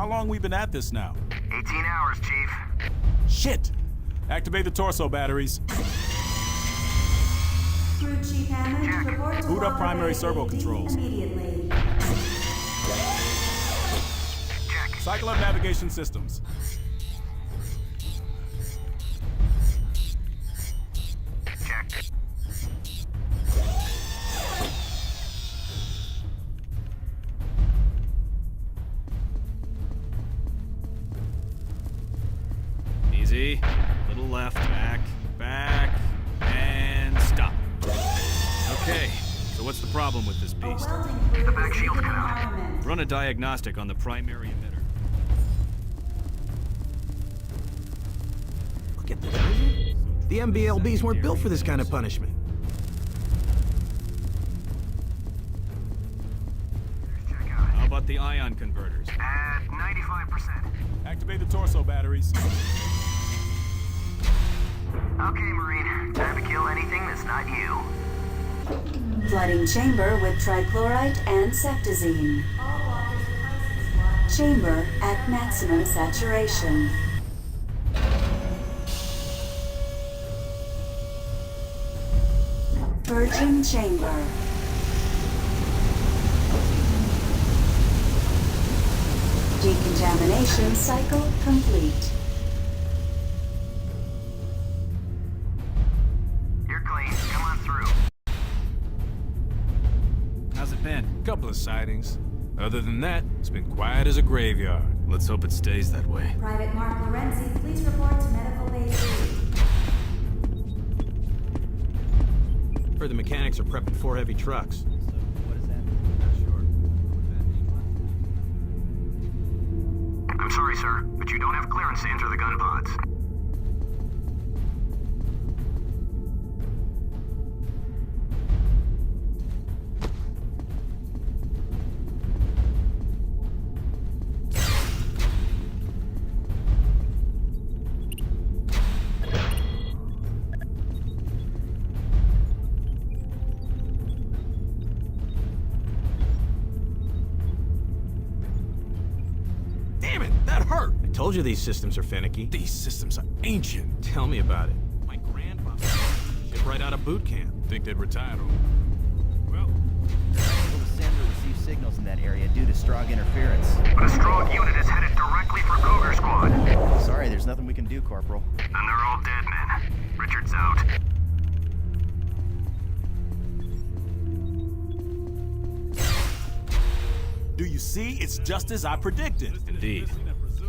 long we been at this now? 18 hours, Chief. Shit! Activate the torso batteries. Crew Chief Hammond, report to Boot up primary servo AAD controls. immediately. Check. Cycle up navigation systems. Check. Easy. Little left, back, and stop. Okay, so what's the problem with this A beast? welding crew The back is shield's beginning cut out. armament. Run a diagnostic on the primary emitter. Look at this. The MBLBs weren't built for this kind of punishment. Check out. How about the ion converters? At 95%. Activate the torso batteries. Okay, Marine. Time to kill anything that's not you. Flooding chamber with trichlorite and septazine. Chamber at maximum saturation. Purging chamber. Decontamination cycle complete. You're clean. Come on through. How's it been? Couple of sightings. Other than that, it's been quiet as a graveyard. Let's hope it stays that way. Private Mark Lorenzi, please report to medical bay 3. Heard the mechanics are prepping 4 heavy trucks. I'm sorry, sir, but you don't have clearance to enter the gun pods. Damn it, that hurt! I told you these systems are finicky. These systems are ancient. Tell me about it. My grandfather shipped right out of boot camp. Think they'd retire them. Well, Able to send or receive signals in that area due to strong interference. But a strong unit is headed directly for Cougar Squad. Sorry, there's nothing we can do, Corporal. And they're all dead men. Richard's out. do you see? It's just as I predicted. Indeed.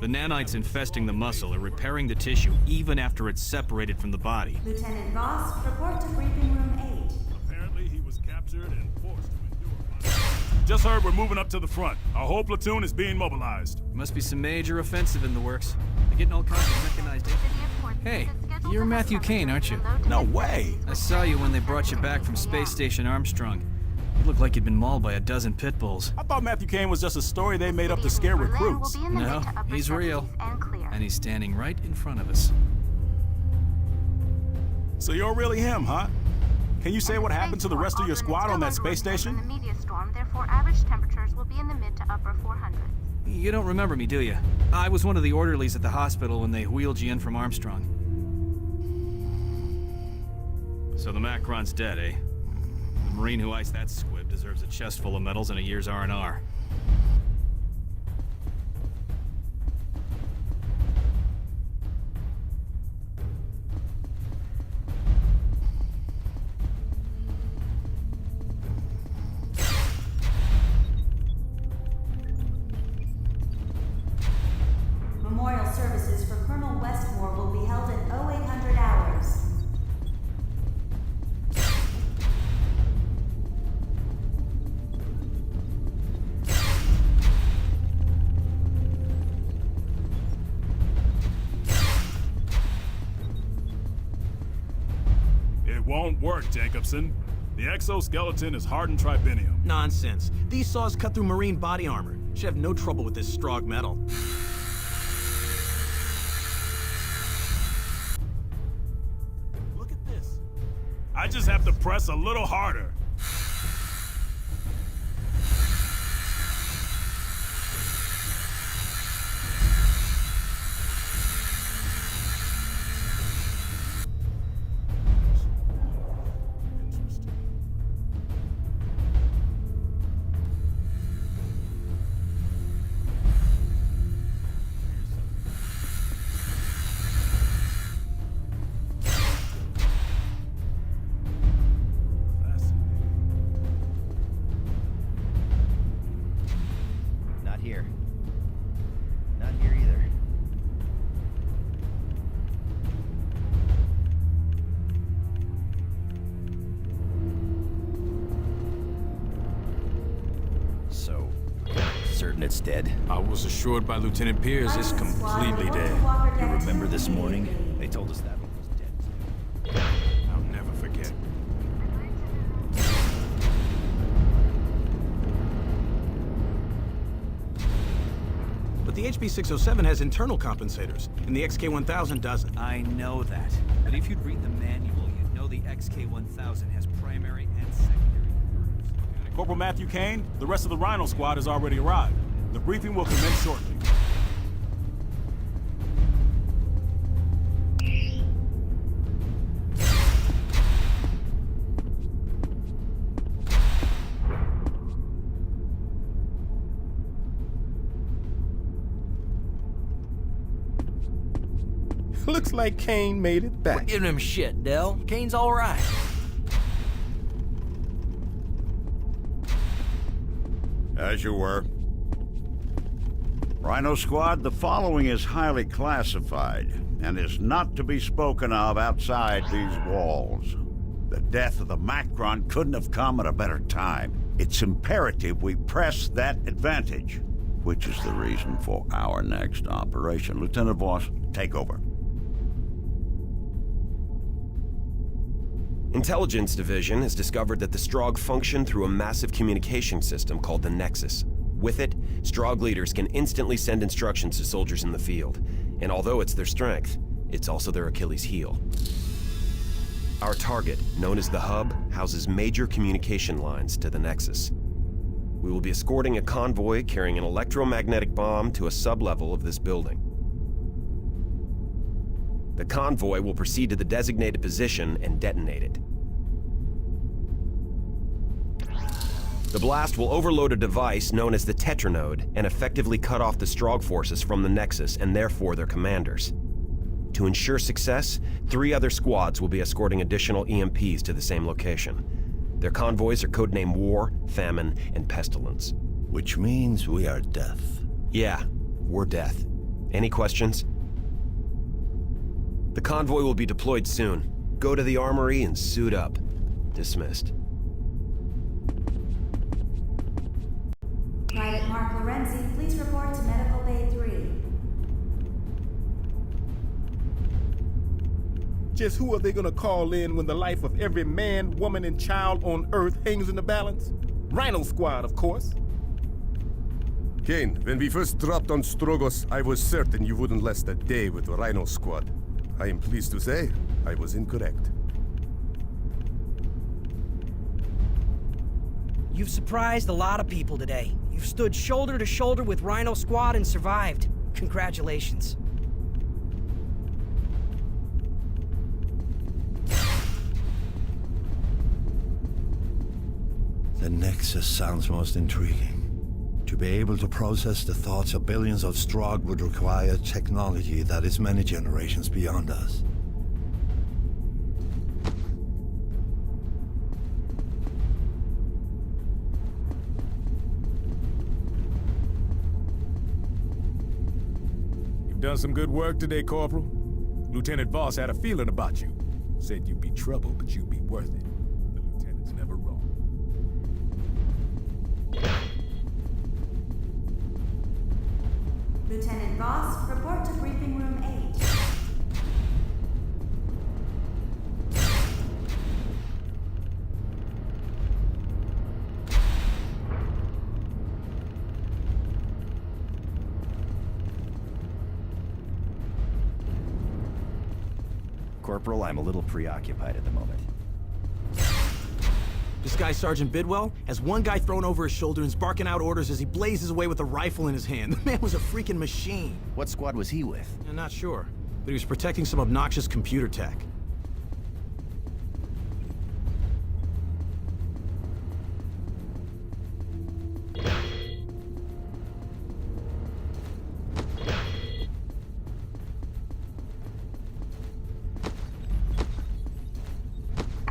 The nanites infesting the muscle are repairing the tissue even after it's separated from the body. Lieutenant Voss, report to briefing room 8. Apparently he was captured and forced to endure. Just heard we're moving up to the front. Our whole platoon is being mobilized. Must be some major offensive in the works. They're getting all kinds of mechanized. Hey, you're Matthew Kane, aren't you? No way! I saw you when they brought you back from Space Station Armstrong. You looked like you'd been mauled by a dozen pit bulls. I thought Matthew Kane was just a story they made up to scare recruits. No, he's real. And he's standing right in front of us. So you're really him, huh? Can you say what happened to the rest of your squad on that space station? The media storm, therefore average temperatures will be in the mid to upper 400s. You don't remember me, do you? I was one of the orderlies at the hospital when they wheeled you in from Armstrong. So the Macron's dead, eh? The Marine who iced that squib deserves a chest full of medals and a year's R&R. Memorial services for Colonel Westmore will be held at 0800 hours. It won't work, Jacobson. The exoskeleton is hardened tribinium. Nonsense. These saws cut through marine body armor. Should have no trouble with this Strog metal. Look at this. I just have to press a little harder. certain it's dead. I was assured by Lieutenant Pierce it's completely dead. You remember this morning? They told us that one was dead. I'll never forget. But the HB-607 has internal compensators, and the XK-1000 doesn't. I know that. But if you'd read the manual, you'd know the XK-1000 has primary and secondary converters. Corporal Matthew Kane, the rest of the Rhino squad has already arrived. The briefing will commence shortly. Looks like Kane made it back. We're giving him shit, Dell. Kane's all right. As you were. Rhino Squad, the following is highly classified and is not to be spoken of outside these walls. The death of the Macron couldn't have come at a better time. It's imperative we press that advantage, which is the reason for our next operation. Lieutenant Voss, take over. Intelligence Division has discovered that the Strogg function through a massive communication system called the Nexus. With it, Strogg leaders can instantly send instructions to soldiers in the field. And although it's their strength, it's also their Achilles heel. Our target, known as the Hub, houses major communication lines to the Nexus. We will be escorting a convoy carrying an electromagnetic bomb to a sublevel of this building. The convoy will proceed to the designated position and detonate it. The blast will overload a device known as the Tetranode and effectively cut off the Strogg forces from the Nexus and therefore their commanders. To ensure success, 3 other squads will be escorting additional EMPs to the same location. Their convoys are codenamed War, Famine, and Pestilence. Which means we are death. Yeah, we're death. Any questions? The convoy will be deployed soon. Go to the armory and suit up. Dismissed. Private Mark Lorenzi, please report to Medical Bay 3. Just who are they gonna call in when the life of every man, woman, and child on Earth hangs in the balance? Rhino Squad, of course. Kane, when we first dropped on Strogos, I was certain you wouldn't last a day with the Rhino Squad. I am pleased to say, I was incorrect. You've surprised a lot of people today. You've stood shoulder to shoulder with Rhino Squad and survived. Congratulations. The Nexus sounds most intriguing. To be able to process the thoughts of billions of Strogg would require technology that is many generations beyond us. You've done some good work today, Corporal. Lieutenant Voss had a feeling about you. Said you'd be trouble, but you'd be worth it. The lieutenant's never wrong. Lieutenant Voss, report to Briefing Room 8. Corporal, I'm a little preoccupied at the moment. This guy, Sergeant Bidwell, has one guy thrown over his shoulder and is barking out orders as he blazes away with a rifle in his hand. The man was a freaking machine. What squad was he with? I'm not sure, but he was protecting some obnoxious computer tech.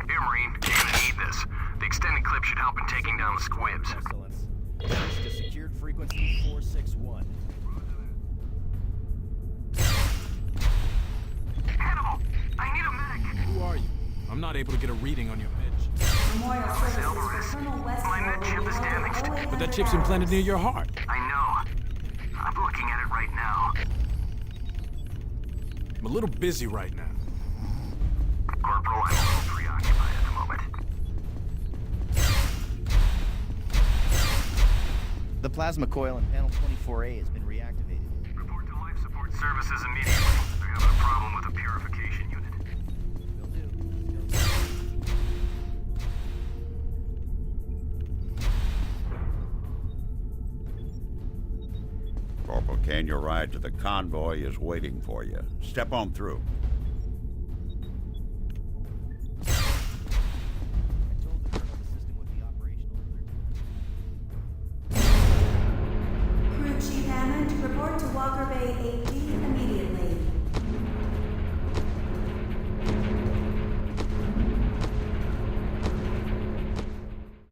Here, Marine. You're gonna need this. The extended clip should help in taking down the squibs. Pestilence. Switch to secured frequency 461. Hannibal! I need a medic! Who are you? I'm not able to get a reading on your med. Memorial services for Colonel Westmore My med chip is damaged. will be held at But that 0800 chip's implanted hours. Oh, near your heart. I know. I'm a little busy right now. Corporal, I'm a little preoccupied at the moment. The plasma coil in panel 24A has been reactivated. Report to life support services immediately. They're having a problem with a purification unit. Will do. Corporal Kane, your ride to the convoy is waiting for you. Step on through.